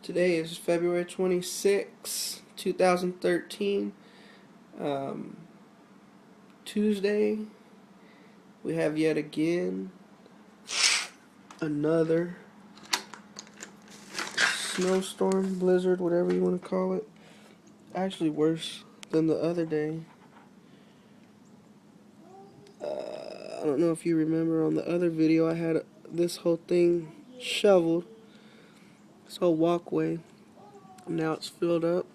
Today is February 26, 2013. Tuesday. We have yet again another snowstorm, blizzard, whatever you want to call it. Actually worse than the other day. I don't know if you remember on the other video, I had this whole thing shoveled. This whole walkway. Now it's filled up.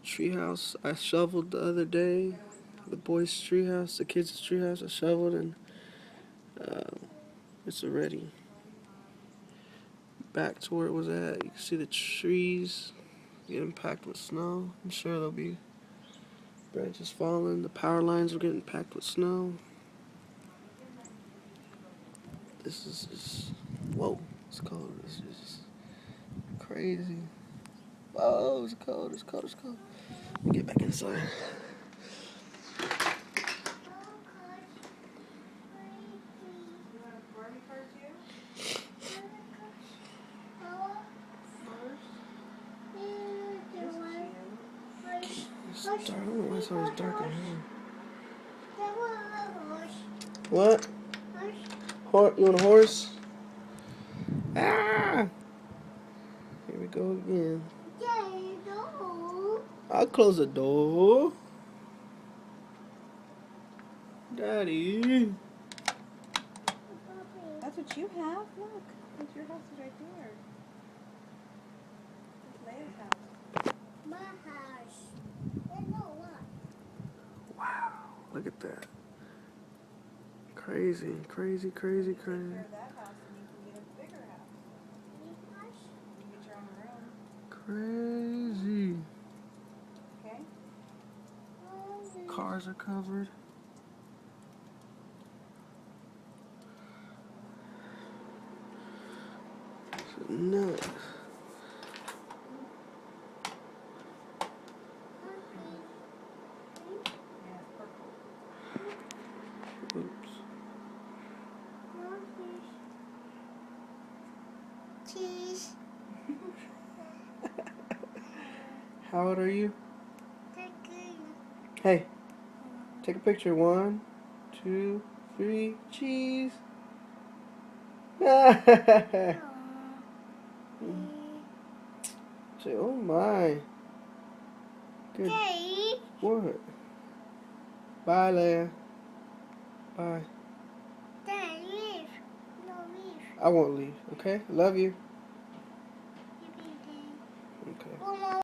Treehouse I shoveled the other day. The boys' treehouse, the kids' treehouse I shoveled, and it's already back to where it was at. You can see the trees getting packed with snow. I'm sure there'll be branches falling. The power lines are getting packed with snow. This is just, whoa, it's cold. It's just crazy. Oh, it's cold, it's cold, it's cold. Let me get back inside. It's dark. I don't know why it's always dark in here. What? You want a horse? Ah! Here we go again. I'll close the door. Daddy. That's what you have? Look. That's your house is right there. It's Leia's house. My house. Wow. Look at that. Crazy, crazy, crazy, crazy. Take care of that house and you can get a bigger house. You can get your own room. Crazy. Okay? Cars are covered. It's nuts. Yeah, it's purple. Oops. Cheese. How old are you? Hey, take a picture. 1, 2, 3, cheese. Say, oh my. Good. Hey. What? Bye, Leia. Bye. Dad, leave. No, leave. I won't leave, okay? Love you. You be there. Okay. Oh, no.